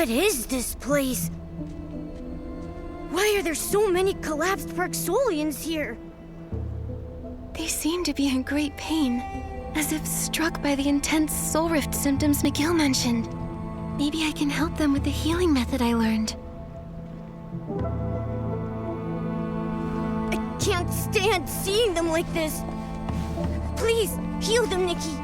What is this place? Why are there so many collapsed Parksolians here? They seem to be in great pain, as if struck by the intense soul rift symptoms McGill mentioned. Maybe I can help them with the healing method I learned. I can't stand seeing them like this. Please, heal them, Nikki.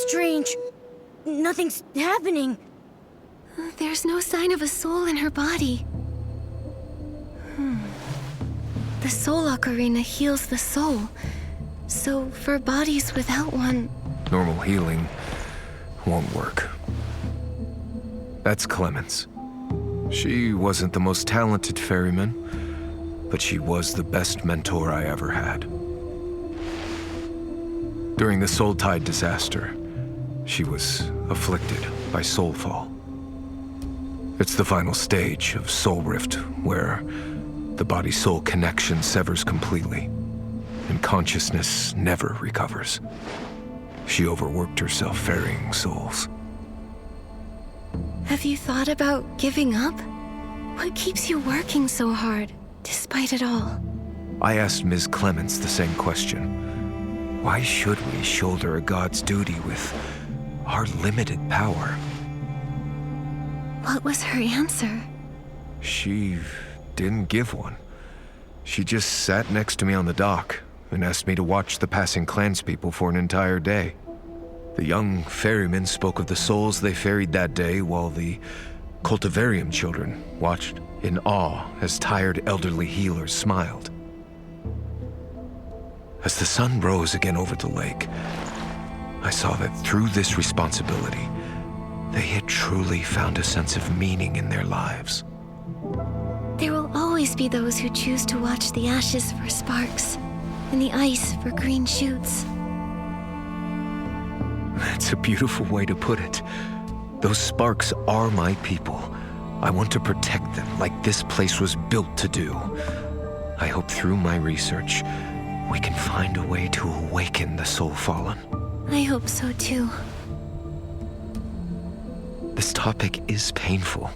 Strange. Nothing's happening. There's no sign of a soul in her body. The soul ocarina heals the soul. So for bodies without one... Normal healing won't work. That's Clemens. She wasn't the most talented ferryman, but she was the best mentor I ever had. During the Soul Tide disaster, she was afflicted by soulfall. It's the final stage of Soul Rift, where the body-soul connection severs completely, and consciousness never recovers. She overworked herself ferrying souls. Have you thought about giving up? What keeps you working so hard, despite it all? I asked Ms. Clements the same question. Why should we shoulder a god's duty with our limited power? What was her answer? She didn't give one. She just sat next to me on the dock and asked me to watch the passing clanspeople for an entire day. The young ferrymen spoke of the souls they ferried that day, while the cultivarium children watched in awe as tired elderly healers smiled. As the sun rose again over the lake, I saw that through this responsibility, they had truly found a sense of meaning in their lives. There will always be those who choose to watch the ashes for sparks, and the ice for green shoots. That's a beautiful way to put it. Those sparks are my people. I want to protect them like this place was built to do. I hope through my research, we can find a way to awaken the soul fallen. I hope so too. This topic is painful,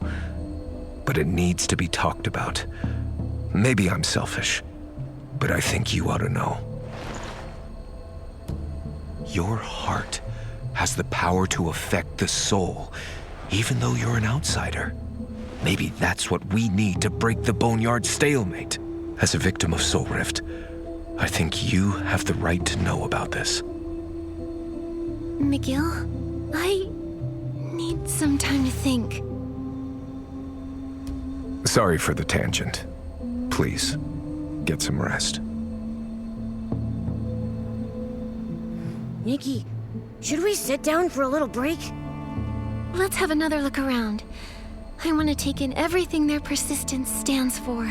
but it needs to be talked about. Maybe I'm selfish, but I think you ought to know. Your heart has the power to affect the soul, even though you're an outsider. Maybe that's what we need to break the boneyard stalemate. As a victim of Soul Rift, I think you have the right to know about this. McGill, I need some time to think. Sorry for the tangent. Please, get some rest. Nikki, should we sit down for a little break? Let's have another look around. I want to take in everything their persistence stands for.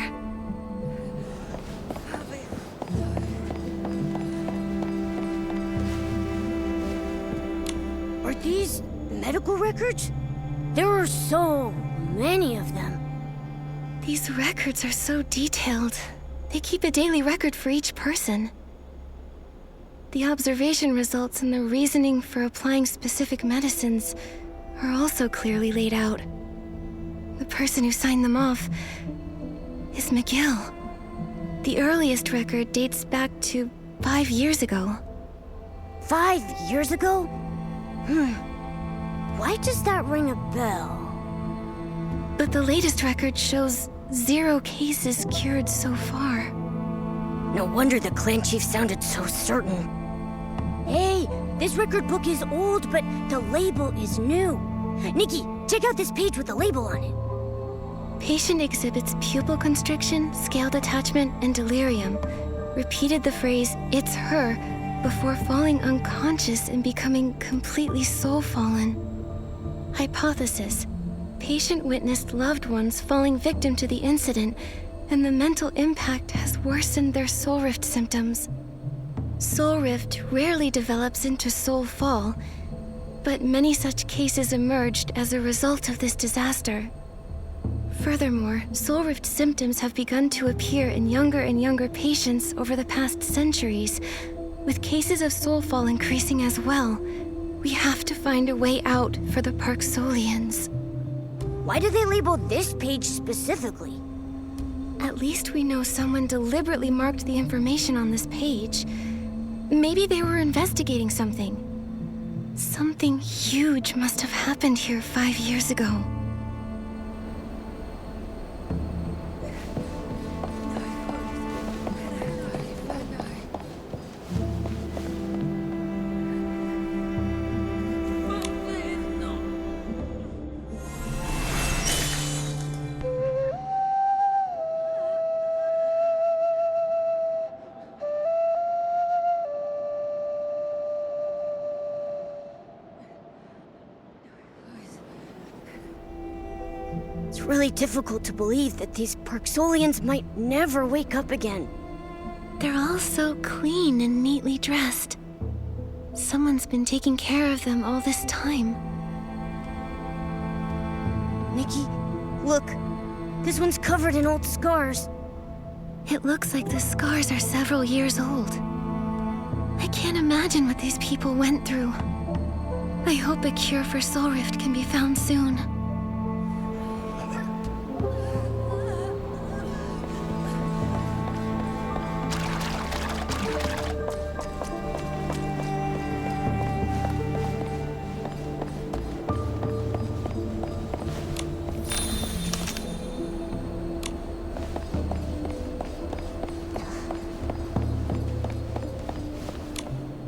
Are these medical records? There are so many of them. These records are so detailed. They keep a daily record for each person. The observation results and the reasoning for applying specific medicines are also clearly laid out. The person who signed them off is McGill. The earliest record dates back to 5 years ago. 5 years ago? Why does that ring a bell? But the latest record shows 0 cases cured so far. No wonder the clan chief sounded so certain. Hey, this record book is old, but the label is new. Nikki, check out this page with the label on it. Patient exhibits pupil constriction, scaled attachment, and delirium. Repeated the phrase, "It's her," before falling unconscious and becoming completely soul-fallen. Hypothesis: patient witnessed loved ones falling victim to the incident, and the mental impact has worsened their soul rift symptoms. Soul rift rarely develops into soul fall, but many such cases emerged as a result of this disaster. Furthermore, soul rift symptoms have begun to appear in younger and younger patients over the past centuries, with cases of soul fall increasing as well. We have to find a way out for the Parksolians. Why do they label this page specifically? At least we know someone deliberately marked the information on this page. Maybe they were investigating something. Something huge must have happened here 5 years ago. It's really difficult to believe that these Parksolians might never wake up again. They're all so clean and neatly dressed. Someone's been taking care of them all this time. Nikki, look. This one's covered in old scars. It looks like the scars are several years old. I can't imagine what these people went through. I hope a cure for Soul Rift can be found soon.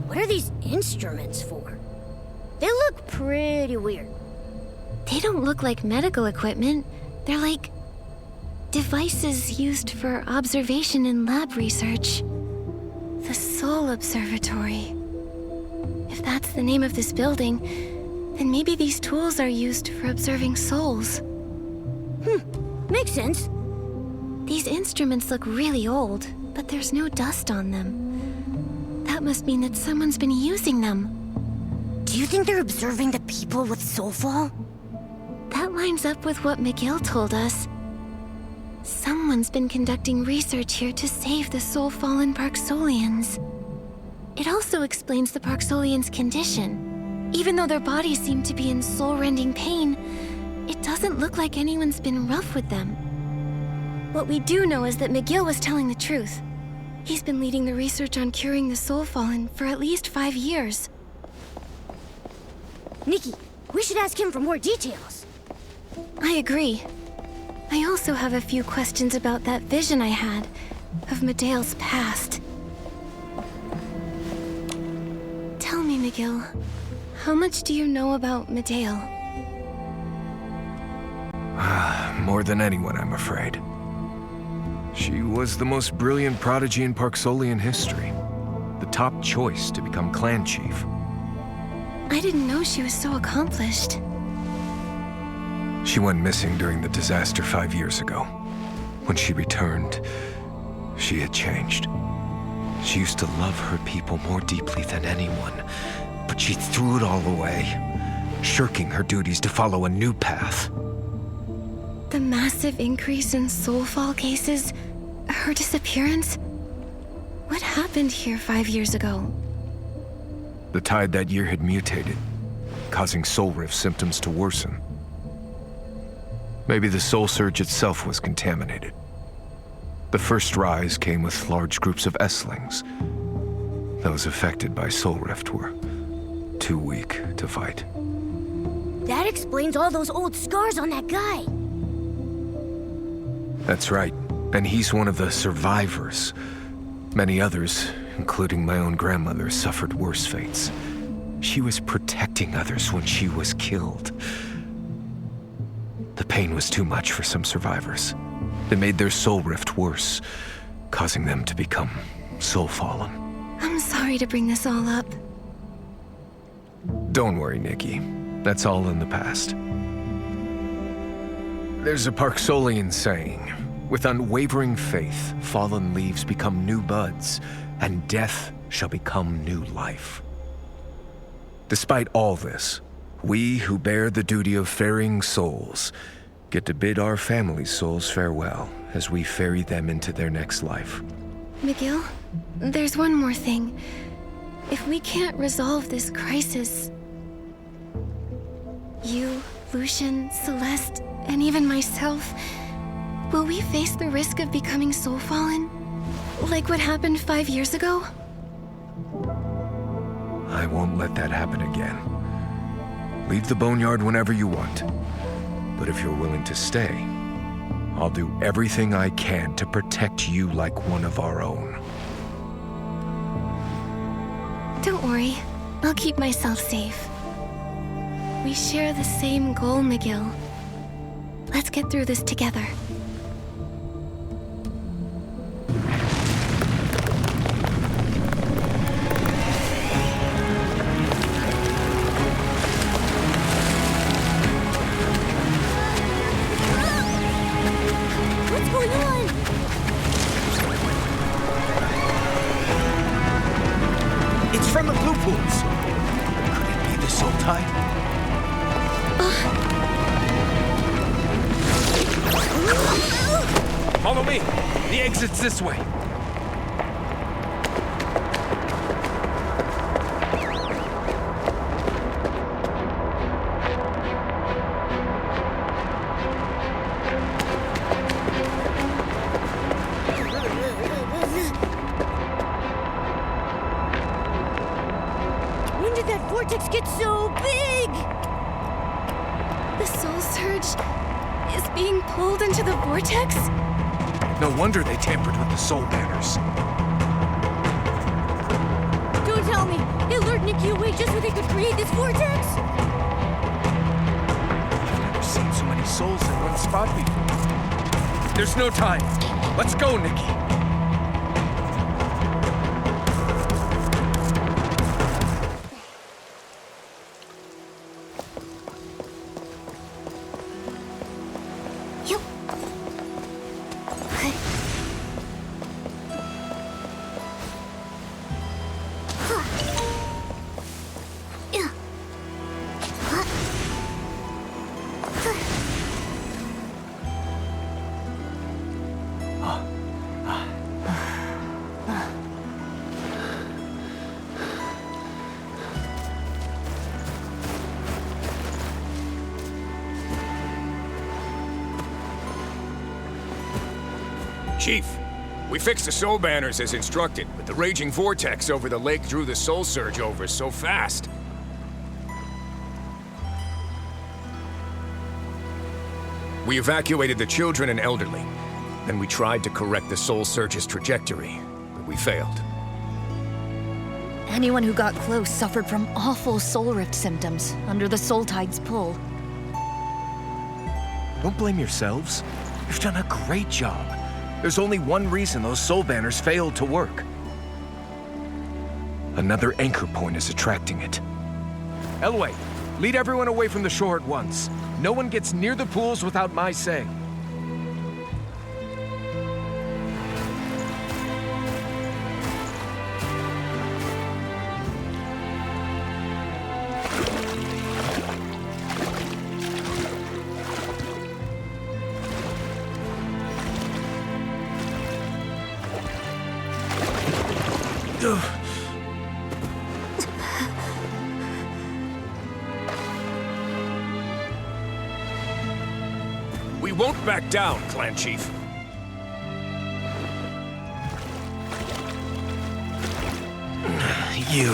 What are these instruments for? They look pretty weird. They don't look like medical equipment. They're like devices used for observation and lab research. The Soul Observatory. If that's the name of this building, then maybe these tools are used for observing souls. Makes sense. These instruments look really old, but there's no dust on them. That must mean that someone's been using them. Do you think they're observing the people with soulfall? That lines up with what McGill told us. Someone's been conducting research here to save the soul-fallen Parksolians. It also explains the Parksolians' condition. Even though their bodies seem to be in soul-rending pain, it doesn't look like anyone's been rough with them. What we do know is that McGill was telling the truth. He's been leading the research on curing the soul-fallen for at least 5 years. Nikki, we should ask him for more details. I agree. I also have a few questions about that vision I had of Medea's past. Tell me, McGill, how much do you know about Medea? More than anyone, I'm afraid. She was the most brilliant prodigy in Parksolian history. The top choice to become clan chief. I didn't know she was so accomplished. She went missing during the disaster 5 years ago. When she returned, she had changed. She used to love her people more deeply than anyone, but she threw it all away, shirking her duties to follow a new path. The massive increase in soulfall cases, her disappearance. What happened here 5 years ago? The tide that year had mutated, causing soul rift symptoms to worsen. Maybe the soul surge itself was contaminated. The first rise came with large groups of Esslings. Those affected by soul rift were too weak to fight. That explains all those old scars on that guy. That's right, and he's one of the survivors. Many others, including my own grandmother, suffered worse fates. She was protecting others when she was killed. The pain was too much for some survivors. It made their soul rift worse, causing them to become soul-fallen. I'm sorry to bring this all up. Don't worry, Nikki. That's all in the past. There's a Parksolian saying, With unwavering faith, fallen leaves become new buds, and death shall become new life. Despite all this, we who bear the duty of ferrying souls get to bid our families' souls farewell as we ferry them into their next life. Miguel, there's one more thing. If we can't resolve this crisis, you, Lucian, Celeste, and even myself, will we face the risk of becoming soul fallen? Like what happened 5 years ago? I won't let that happen again. Leave the boneyard whenever you want. But if you're willing to stay, I'll do everything I can to protect you like one of our own. Don't worry, I'll keep myself safe. We share the same goal, Miguel. Let's get through this together. What's going on? It's from the blue pools. Could it be the soul tide? Follow me. The exit's this way. When did that vortex get so big? The soul surge is being pulled into the vortex? No wonder they tampered with the soul banners. Don't tell me. They lured Nikki away just so they could create this vortex? I've never seen so many souls in one spot before. There's no time. Let's go, Nikki. Yup. Chief, we fixed the soul banners as instructed, but the raging vortex over the lake drew the soul surge over so fast. We evacuated the children and elderly. Then we tried to correct the soul surge's trajectory, but we failed. Anyone who got close suffered from awful soul rift symptoms under the soul tide's pull. Don't blame yourselves. You've done a great job. There's only one reason those soul banners failed to work. Another anchor point is attracting it. Elway, lead everyone away from the shore at once. No one gets near the pools without my say. We won't back down, Clan Chief. You.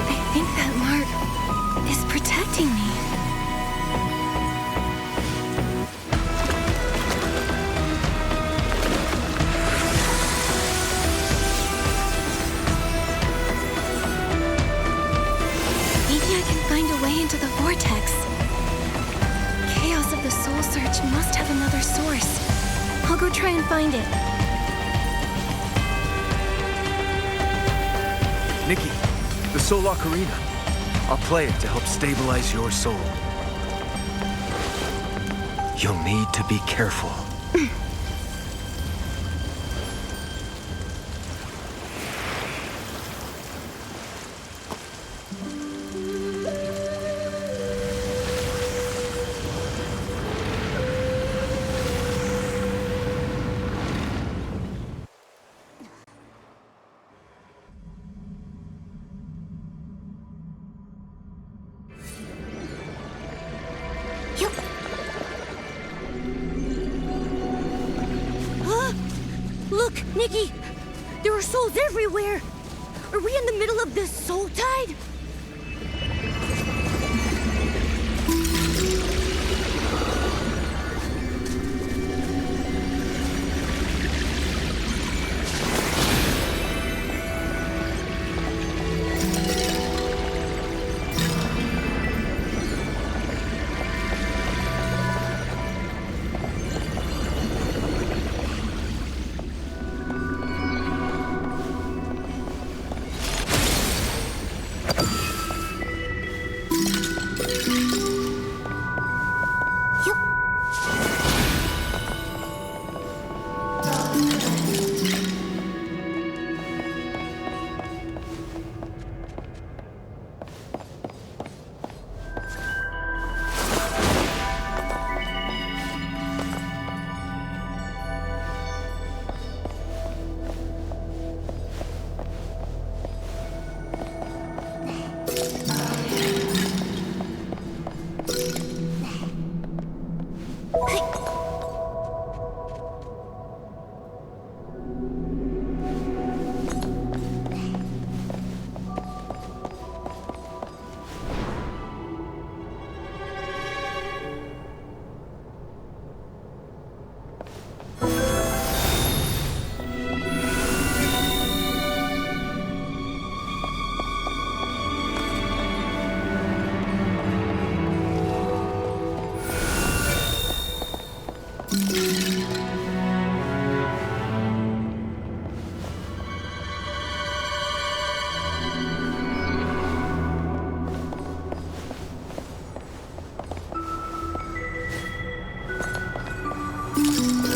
I think that mark is protecting me. Maybe I can find a way into the vortex. Chaos of the soul surge must have another source. I'll go try and find it. Nikki, the Soul Ocarina. I'll play it to help stabilize your soul. You'll need to be careful. Look, Nikki! There are souls everywhere! Are we in the middle of the soul tide?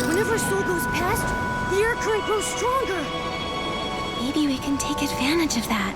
Whenever soul goes past, the air current grows stronger. Maybe we can take advantage of that.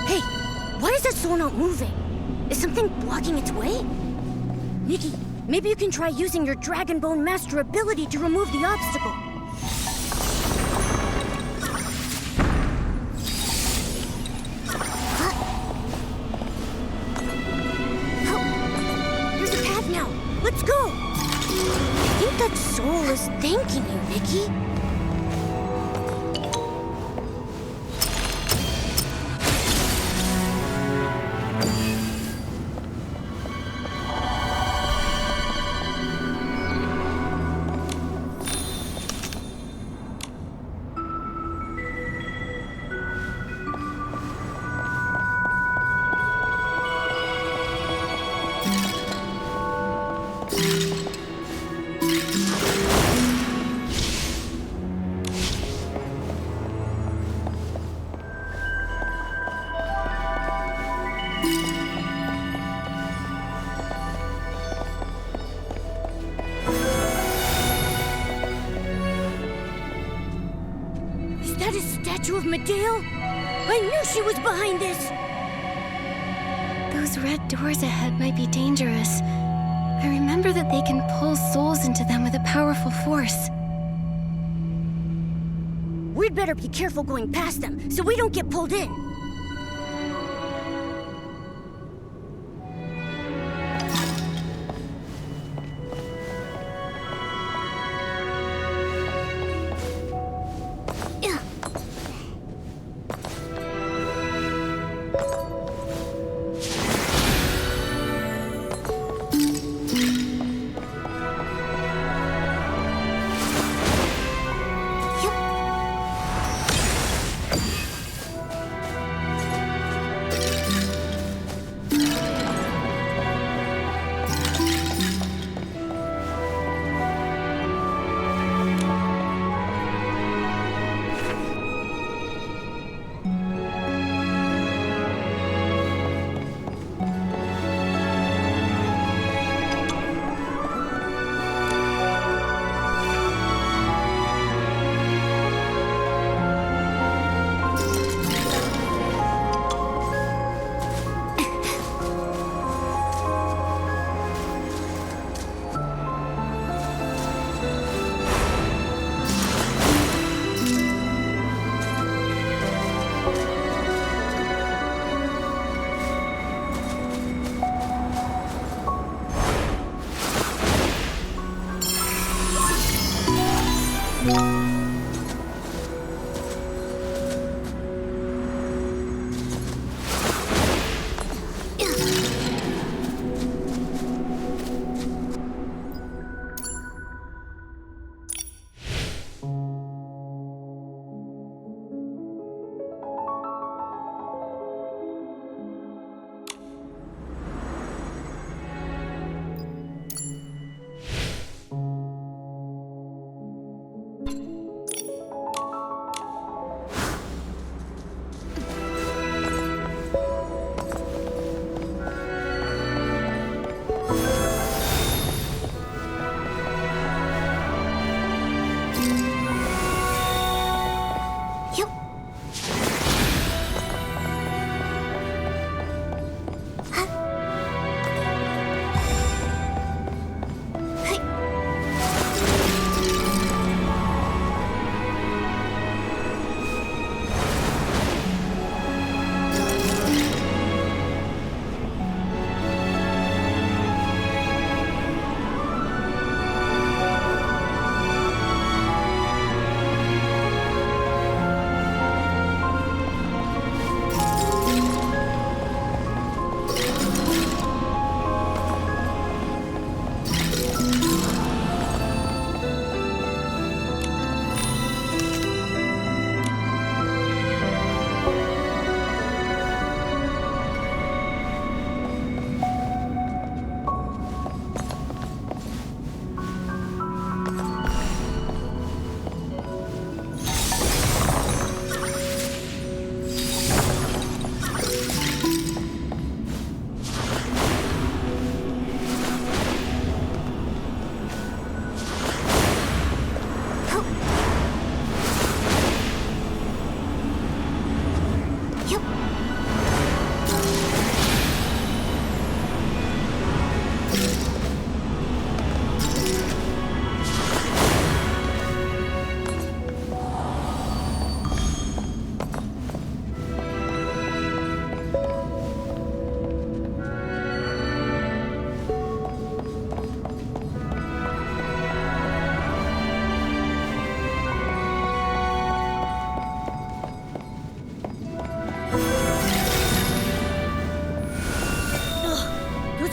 Hey, why is that soul not moving? Is something blocking its way? Nikki, maybe you can try using your Dragon Bone Master ability to remove the obstacle. There's a path now. Let's go. I think that soul is thanking you, Nikki. That is a statue of Medale? I knew she was behind this! Those red doors ahead might be dangerous. I remember that they can pull souls into them with a powerful force. We'd better be careful going past them, so we don't get pulled in.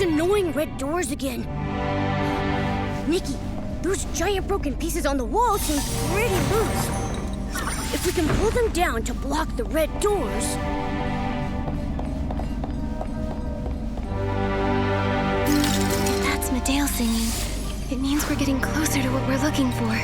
Annoying red doors again. Nikki, those giant broken pieces on the wall seem pretty loose. If we can pull them down to block the red doors... If that's Medale singing, it means we're getting closer to what we're looking for.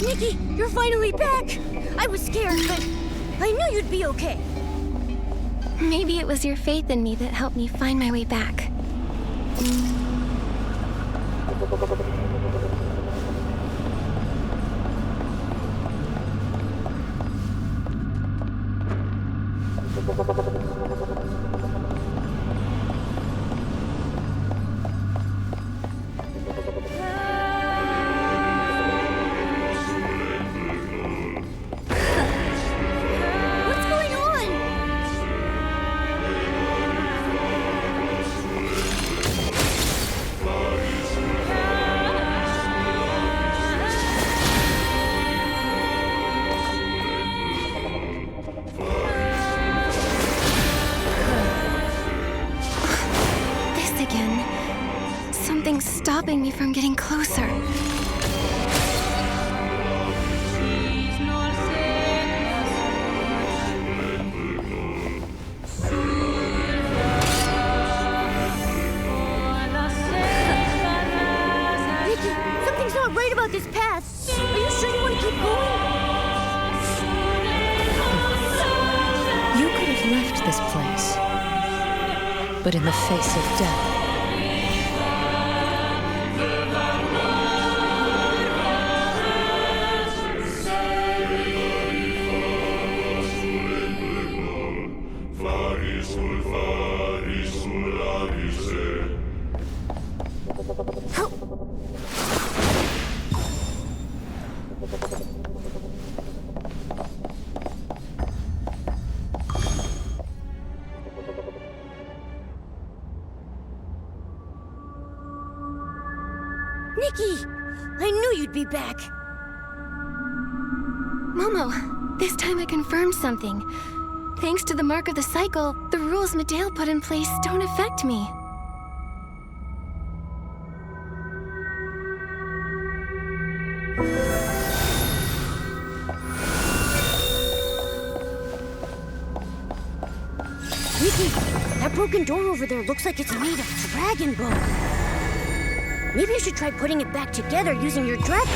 Nikki, you're finally back! I was scared, but I knew you'd be okay. Maybe it was your faith in me that helped me find my way back. What's going on? again. Something's stopping me from getting closer. Nikki, something's not right about this path. Are you sure you want to keep going? You could have left this place. But in the face of death, Nikki! I knew you'd be back. Momo, this time I confirmed something. Thanks to the mark of the cycle, the rules Medale put in place don't affect me. Nikki, that broken door over there looks like it's made of dragon bone. Maybe you should try putting it back together using your dragon.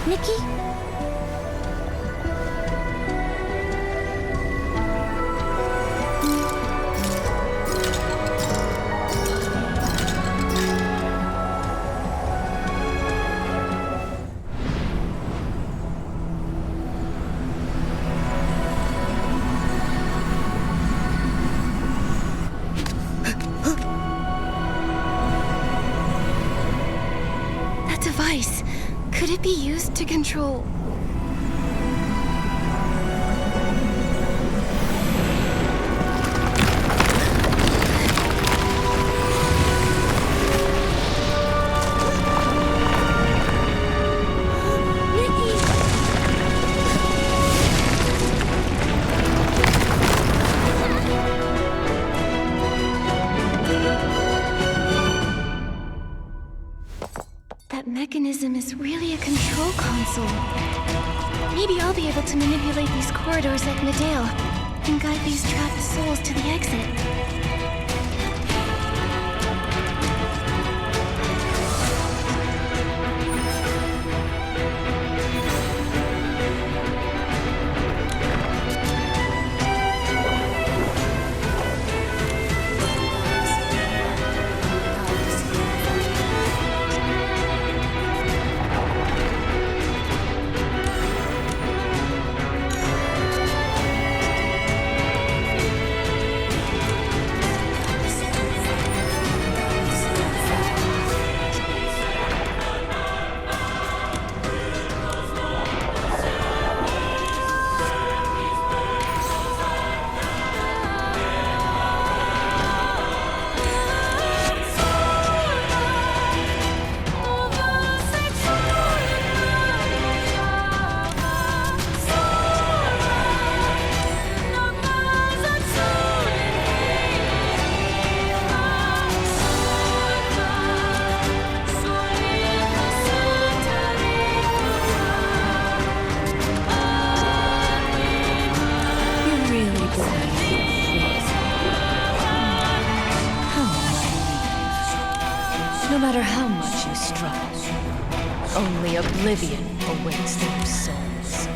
Nikki? That device, could it be used to control... is really a control console. Maybe I'll be able to manipulate these corridors like Medale and guide these trapped souls to the exit. No matter how much you struggle, only oblivion awaits those souls.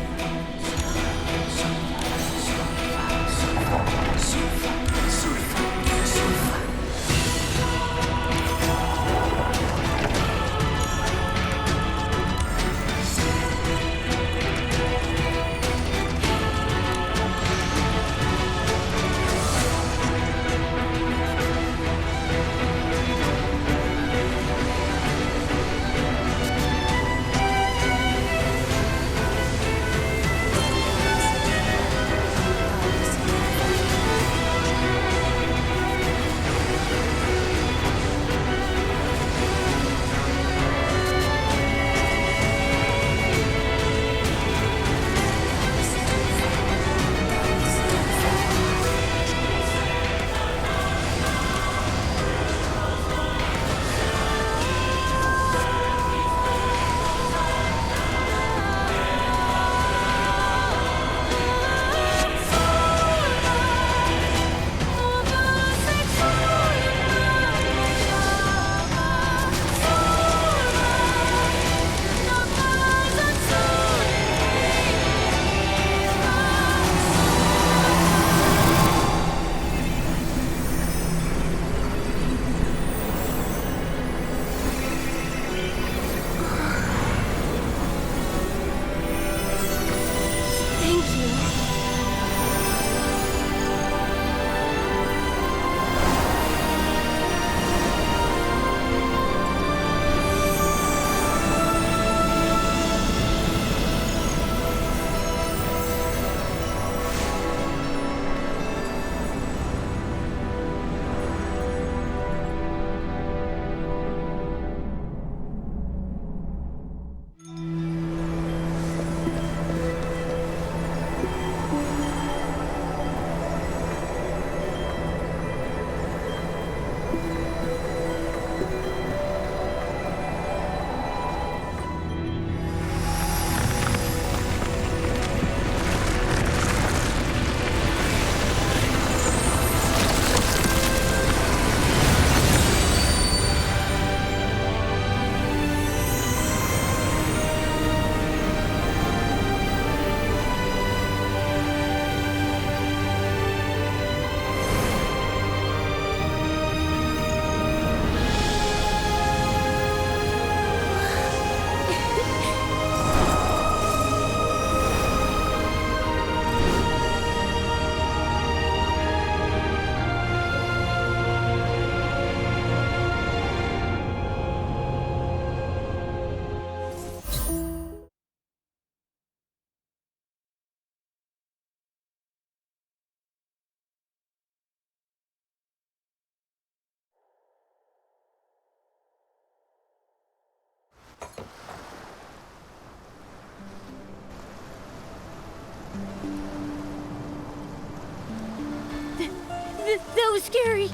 That was scary.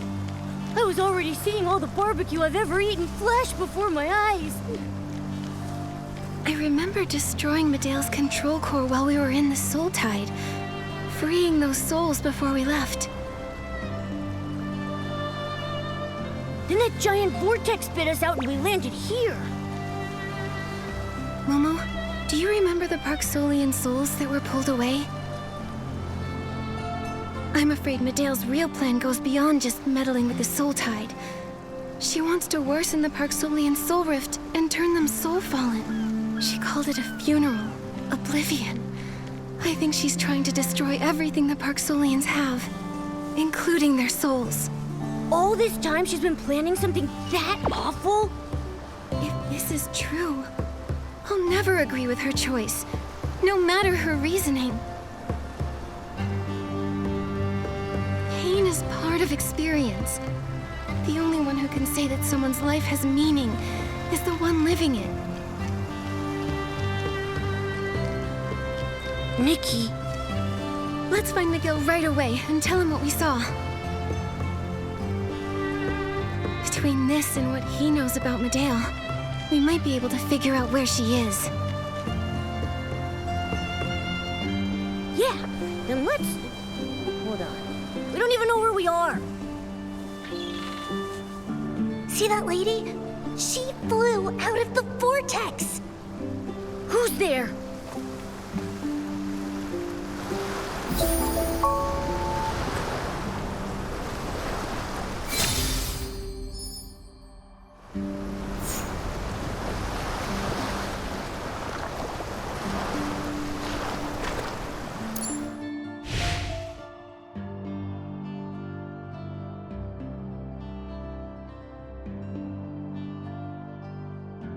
I was already seeing all the barbecue I've ever eaten flash before my eyes. I remember destroying Medea's control core while we were in the Soul Tide, freeing those souls before we left. Then that giant vortex spit us out and we landed here. Momo, do you remember the Parksolian souls that were pulled away? I'm afraid Medea's real plan goes beyond just meddling with the Soul Tide. She wants to worsen the Parksolian soul rift and turn them soul-fallen. She called it a funeral, oblivion. I think she's trying to destroy everything the Parksolians have, including their souls. All this time she's been planning something that awful? If this is true, I'll never agree with her choice, no matter her reasoning. Pain is part of experience. The only one who can say that someone's life has meaning is the one living it. Nikki. Let's find Miguel right away and tell him what we saw. Between this and what he knows about Medea, we might be able to figure out where she is. Yeah, then let's... Hold on. We don't even know where we are. See that lady? She flew out of the vortex! Who's there?